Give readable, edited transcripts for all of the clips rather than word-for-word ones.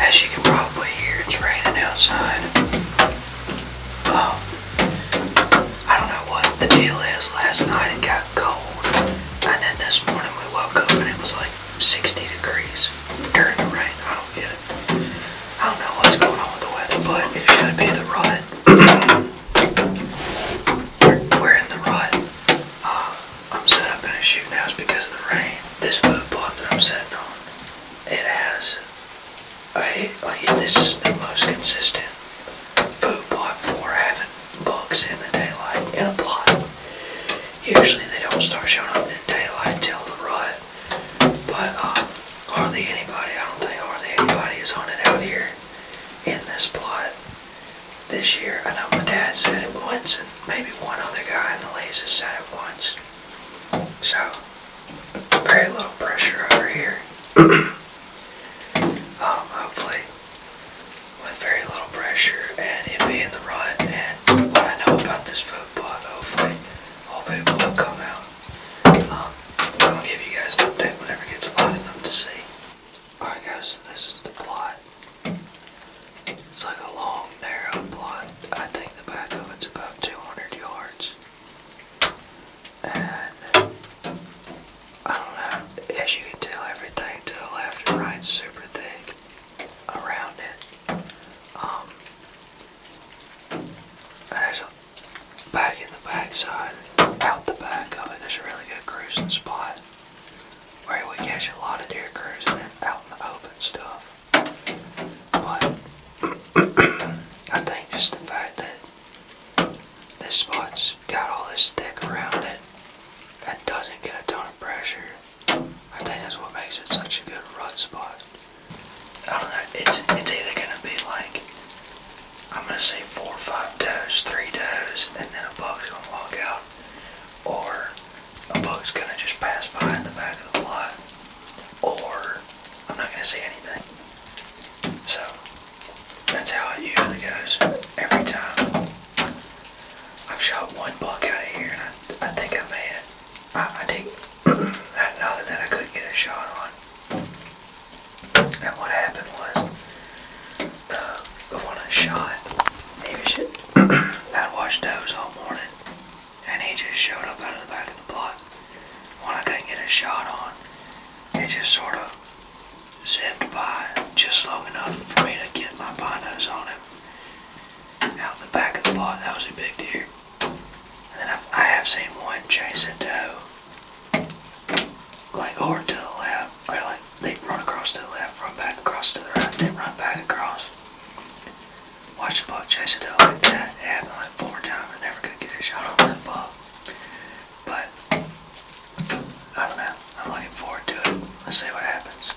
As you can probably hear, it's raining outside. I don't know what the deal is. Last night it got cold, and then this morning we woke up and it was like 60 degrees during the rain. I don't get it. I don't know what's going on with the weather, but it should be the rut. We're in the rut. I'm set up in a shooting house because of the rain. This food plot that I'm sitting on, it has this is the most consistent food plot for having bugs in the daylight in a plot. Usually they don't start showing up in daylight till the rut, but hardly anybody, I don't think hardly anybody is hunted out here in this plot this year. I know my dad said it once, and maybe one other guy in the lease has said it once. So, very little pressure over here. Hopefully, with very little pressure and it being the rut and what I know about this food plot, hopefully all people will come out. I'm gonna give you guys an update whenever it gets light enough to see. Alright guys, so this is the plot. It's like a long, narrow plot. I think the back of it's about 200 yards. And I don't know, as you can tell, everything to the left and right is super thick around it. There's a back in the backside, out the back of it, there's a really good cruising spot where we catch a lot of deer cruising out in the open stuff. But I think just the fact that this spot's got all this thick around it and doesn't get a ton of pressure, I think that's what makes it such a good rut spot. I don't know, it's either gonna be like, I'm gonna say 4 or 5 does, 3 does, and then a buck's gonna walk out, or a buck's gonna just pass by in the back of the plot, or I'm not gonna see anything. So that's how it usually goes every time. I've shot one buck out of here, and I think I made it. I did. Another that I couldn't get a shot on. And what happened was, the one I shot, he was just, I'd watched does all morning, and he just showed up out of the back of the plot. When I couldn't get a shot on, it just sort of zipped by just long enough for me to get my binos on him. Out the back of the plot, that was a big deer. And then I have seen one chase a doe, like over to the left, or like they run across to the left, run back across to the right, then run back across. Watch a buck chase a doe like that. It happened like 4 times. I never could get a shot on that buck. But I don't know. I'm looking forward to it. Let's see what happens.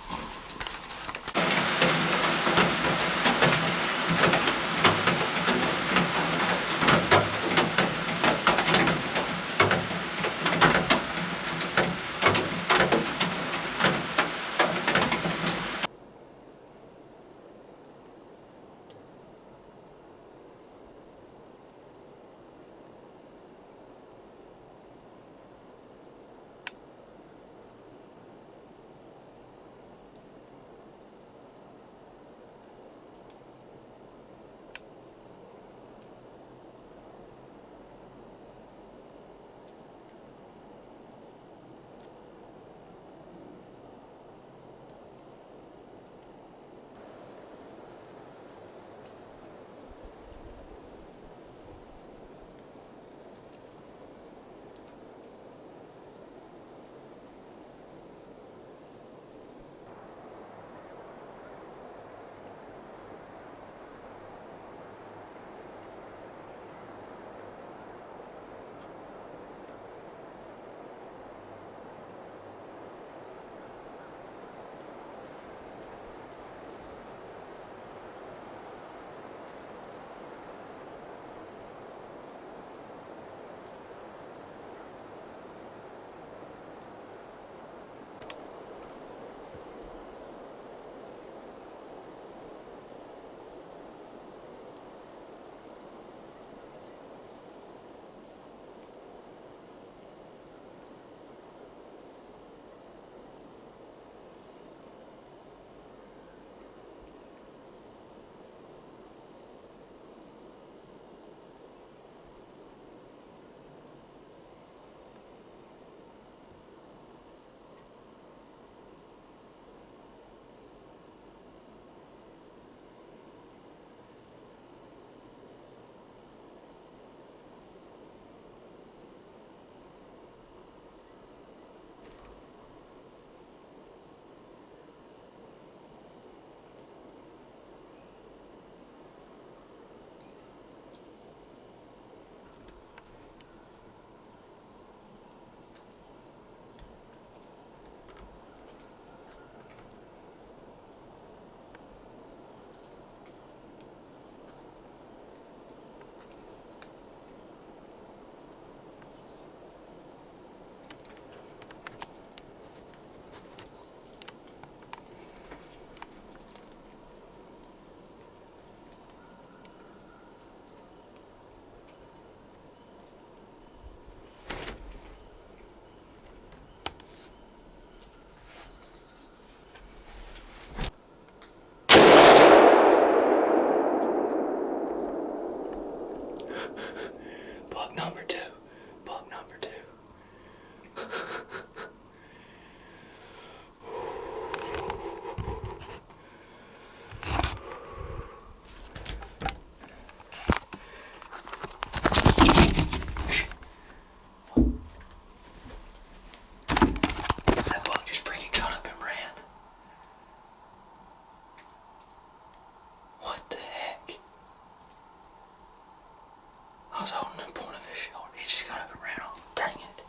was holding the point of his shoulder. He just got up and ran off. Dang it.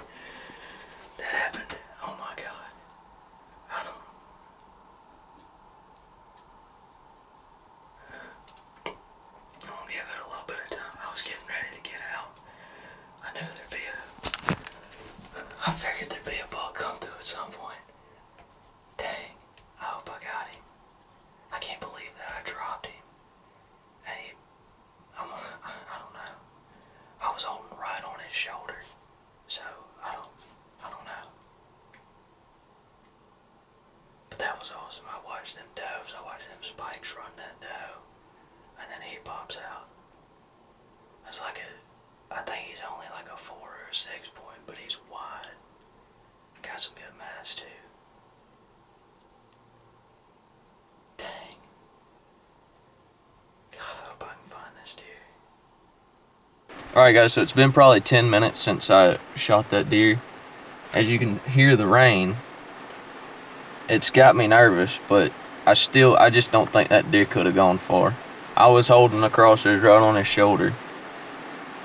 That happened. Oh my God. I don't. I'm gonna give it a little bit of time. I was getting ready to get out. I knew there'd be I figured there'd be a bug come through at some point. Dang. I hope I got him. I can't believe that I dropped him. And I don't know. I was holding right on his shoulder. So, I don't know. But that was awesome. I watched them doves. I watched them spikes run that doe. And then he pops out. It's like I think he's only like a 4 or a 6 point, but he's wide. Got some good mass too. Dang. God, I hope I can find this deer. Alright guys, so it's been probably 10 minutes since I shot that deer. As you can hear the rain, it's got me nervous, but I just don't think that deer could have gone far. I was holding the crosshairs right on his shoulder.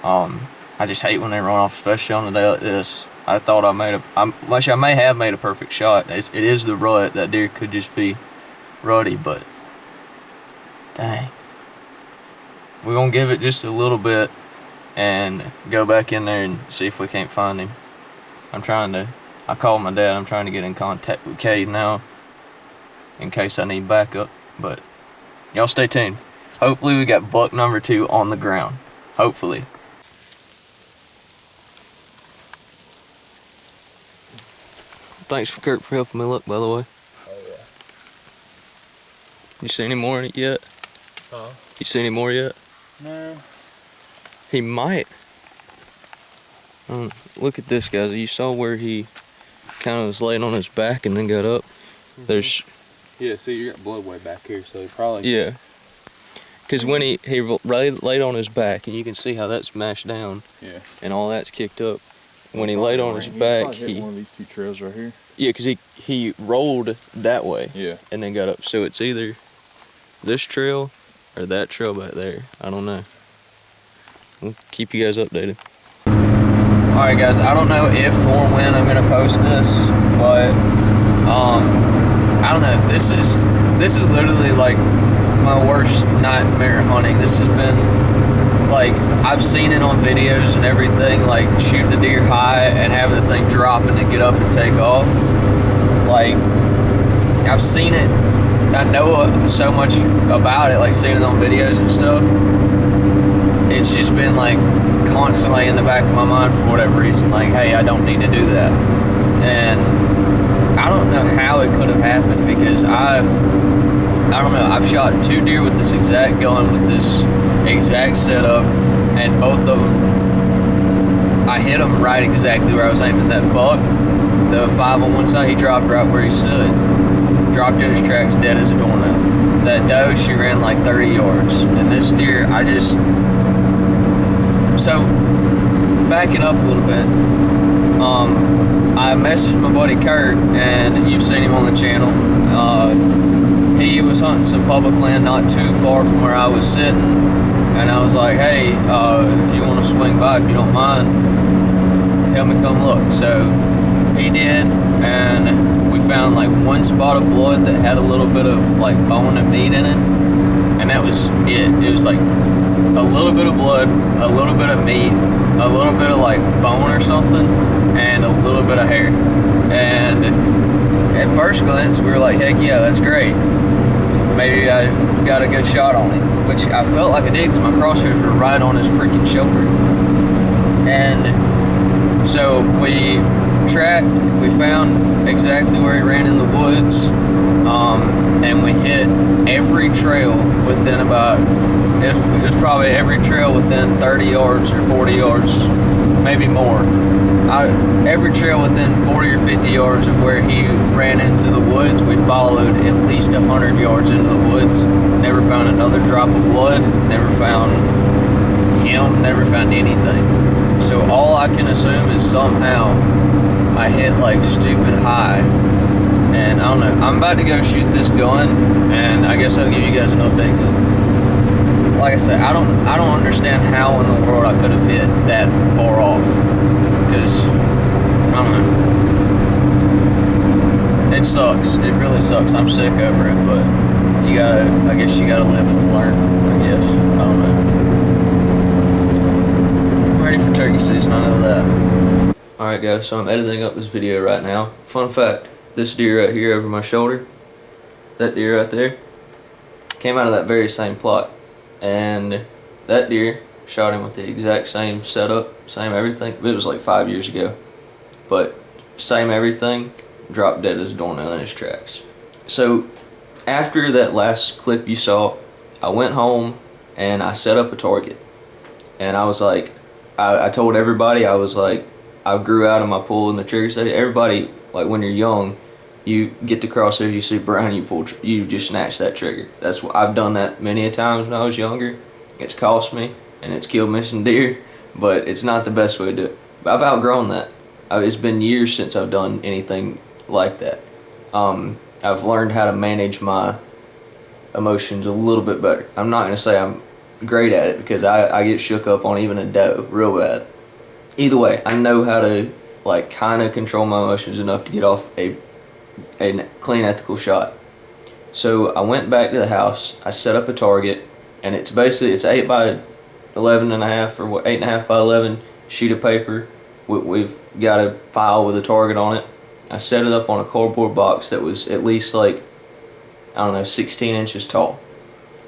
I just hate when they run off, especially on a day like this. I thought I may have made a perfect shot. It is the rut. That deer could just be ruddy, but dang. We're gonna give it just a little bit and go back in there and see if we can't find him. I called my dad. I'm trying to get in contact with Cade now in case I need backup, but y'all stay tuned. Hopefully we got buck number 2 on the ground. Hopefully. Thanks for Kurt for helping me look, by the way. Oh yeah. You see any more in it yet? Huh? You see any more yet? No. He might. Look at this, guys. You saw where he kind of was laying on his back and then got up. Mm-hmm. There's. Yeah, see, you got blood way back here, so he probably. Yeah. Because when he laid on his back, and you can see how that's mashed down. Yeah. And all that's kicked up. When he laid on his back, hit one of these 2 trails right here. Yeah, because he rolled that way. Yeah. And then got up. So it's either this trail or that trail back there. I don't know. We'll keep you guys updated. Alright guys, I don't know if or when I'm gonna post this, but I don't know. This is literally like my worst nightmare hunting. This has been like, I've seen it on videos and everything, like shooting a deer high and having the thing drop and then get up and take off. Like, I've seen it, I know so much about it, like seeing it on videos and stuff. It's just been like constantly in the back of my mind for whatever reason, like, hey, I don't need to do that. And I don't know how it could have happened, because I don't know, I've shot 2 deer with this exact gun, with this exact setup, and both of them, I hit them right exactly where I was aiming. That buck, the 5 on one side, he dropped right where he stood. Dropped in his tracks, dead as a doornail. That doe, she ran like 30 yards. And this deer, so, backing up a little bit, I messaged my buddy Kurt, and you've seen him on the channel. He was hunting some public land not too far from where I was sitting, and I was like, hey, if you want to swing by, if you don't mind, help me come look. So he did, and we found like 1 spot of blood that had a little bit of like bone and meat in it, and that was it. It was like a little bit of blood, a little bit of meat, a little bit of like bone or something, and a little bit of hair. And at first glance, we were like, heck yeah, that's great. Maybe I got a good shot on him, which I felt like I did because my crosshairs were right on his freaking shoulder. And so we tracked, we found exactly where he ran in the woods, and we hit every trail within about, it was probably every trail within 30 yards or 40 yards, maybe more. Every trail within 40 or 50 yards of where he ran into the woods, we followed at least 100 yards into the woods. Never found another drop of blood, never found him, never found anything. So all I can assume is somehow I hit like stupid high. And I don't know, I'm about to go shoot this gun, and I guess I'll give you guys an update. 'Cause like I said, I don't understand how in the world I could have hit that far off. Because I don't know. It sucks. It really sucks. I'm sick over it, but I guess you gotta live and learn. I guess. I don't know. I'm ready for turkey season. I know that. All right, guys. So I'm editing up this video right now. Fun fact: this deer right here over my shoulder, that deer right there, came out of that very same plot. And that deer, shot him with the exact same setup, same everything. It was like 5 years ago, but same everything. Dropped dead as a doornail in his tracks. So after that last clip you saw, I went home and I set up a target. And I was like, I told everybody, I was like, I grew out of my pull in the trigger state. Everybody, like when you're young, you get the crosshairs, you see brown, you just snatch that trigger. That's what I've done that many a times when I was younger. It's cost me and it's killed me some deer, but it's not the best way to do it. But I've outgrown that. It's been years since I've done anything like that. I've learned how to manage my emotions a little bit better. I'm not gonna say I'm great at it because I get shook up on even a doe real bad. Either way, I know how to like kind of control my emotions enough to get off a clean, ethical shot. So I went back to the house, I set up a target, and it's 8 by 11 and a half, or what, 8.5 by 11 sheet of paper. We've got a file with a target on it. I set it up on a cardboard box that was at least like, I don't know, 16 inches tall.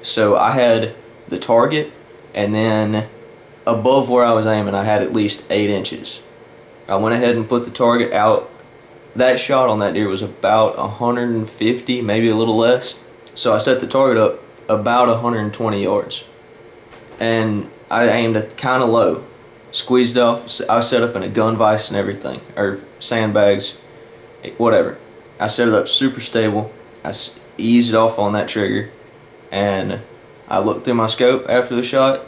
So I had the target, and then above where I was aiming I had at least 8 inches. I went ahead and put the target out. That shot on that deer was about 150, maybe a little less. So I set the target up about 120 yards. And I aimed it kind of low. Squeezed off. I set up in a gun vise and everything. Or sandbags, whatever. I set it up super stable. I eased off on that trigger. And I looked through my scope after the shot.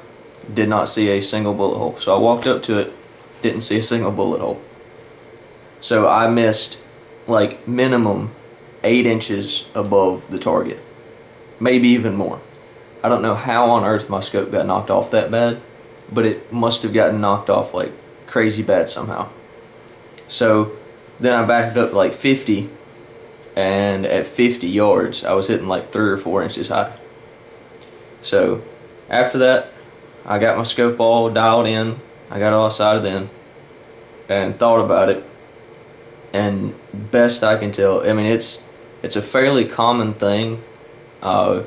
Did not see a single bullet hole. So I walked up to it. Didn't see a single bullet hole. So I missed like minimum 8 inches above the target, maybe even more. I don't know how on earth my scope got knocked off that bad, but it must have gotten knocked off like crazy bad somehow. So then I backed up like 50, and at 50 yards I was hitting like 3 or 4 inches high. So after that I got my scope all dialed in, I got all sighted in and thought about it. And best I can tell, I mean it's a fairly common thing of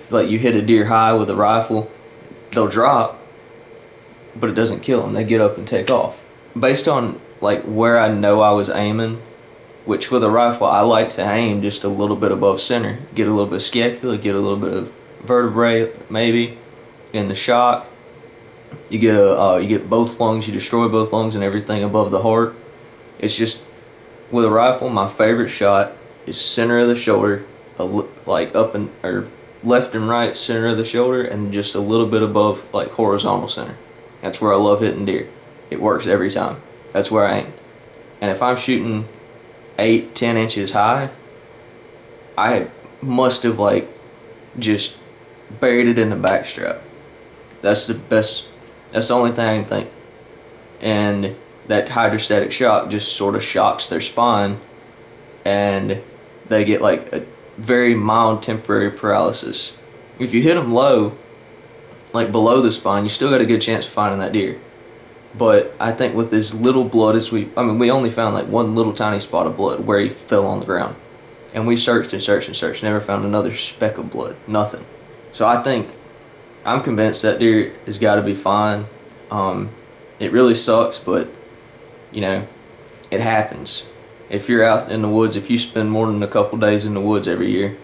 like you hit a deer high with a rifle, they'll drop, but it doesn't kill them. They get up and take off. Based on like where I know I was aiming, which with a rifle I like to aim just a little bit above center, get a little bit of scapula, get a little bit of vertebrae maybe in the shock. You get both lungs, you destroy both lungs and everything above the heart. It's just, with a rifle, my favorite shot is center of the shoulder, like up and, or left and right center of the shoulder, and just a little bit above like horizontal center. That's where I love hitting deer. It works every time. That's where I aim. And if I'm shooting 8, 10 inches high, I must have like just buried it in the backstrap. That's the best, that's the only thing I can think. And that hydrostatic shock just sort of shocks their spine, and they get like a very mild temporary paralysis. If you hit them low, like below the spine, you still got a good chance of finding that deer. But I think with as little blood as we only found like one little tiny spot of blood where he fell on the ground. And we searched and searched and searched, never found another speck of blood, nothing. So I'm convinced that deer has got to be fine. It really sucks, but you know, it happens. If you're out in the woods, if you spend more than a couple days in the woods every year,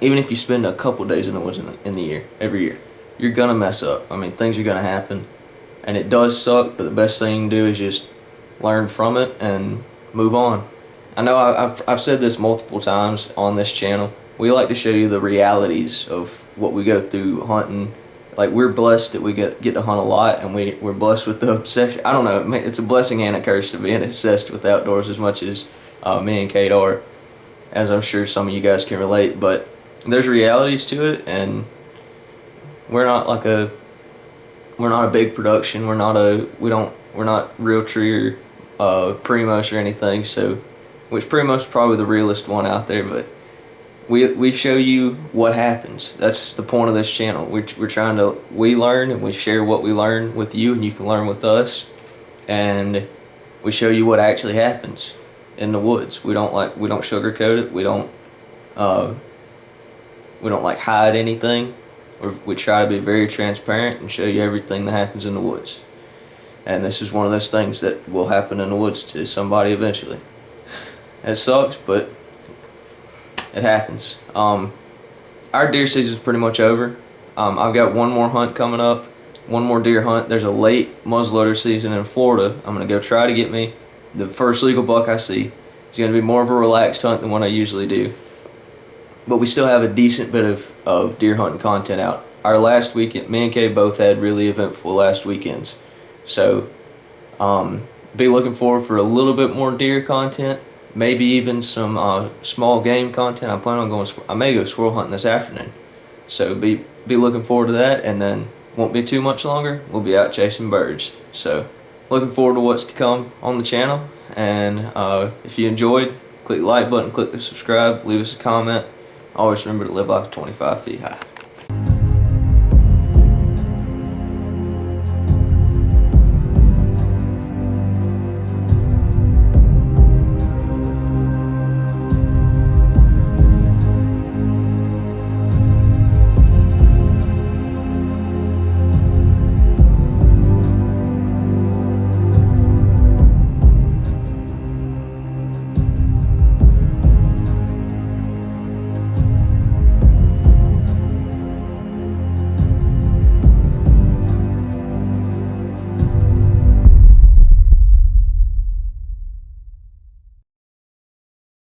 even if you spend a couple days in the woods in the year, every year, you're gonna mess up. I mean, things are gonna happen, and it does suck, but the best thing you can do is just learn from it and move on. I know I've said this multiple times on this channel. We like to show you the realities of what we go through hunting. Like, we're blessed that we get to hunt a lot, and we're blessed with the obsession. I don't know, it's a blessing and a curse to being obsessed with outdoors as much as me and Kate are, as I'm sure some of you guys can relate. But there's realities to it, and we're not like we're not a big production. We're not Realtree or Primos or anything. So, which Primos is probably the realest one out there, but we show you what happens. That's the point of this channel. We're trying to learn and we share what we learn with you, and you can learn with us, and we show you what actually happens in the woods. We don't sugarcoat it. We don't like hide anything. We try to be very transparent and show you everything that happens in the woods. And this is one of those things that will happen in the woods to somebody eventually. It sucks, but it happens. Our deer season's pretty much over. I've got one more hunt coming up, one more deer hunt. There's a late muzzleloader season in Florida. I'm gonna go try to get me the first legal buck I see. It's gonna be more of a relaxed hunt than what I usually do. But we still have a decent bit of deer hunting content out. Our last weekend, me and Kay both had really eventful last weekends. So, be looking forward for a little bit more deer content. Maybe even some small game content. I plan on I may go squirrel hunting this afternoon. So be looking forward to that, and then won't be too much longer. We'll be out chasing birds. So looking forward to what's to come on the channel. And if you enjoyed, click the like button, click the subscribe, leave us a comment. Always remember to live life 25 feet high.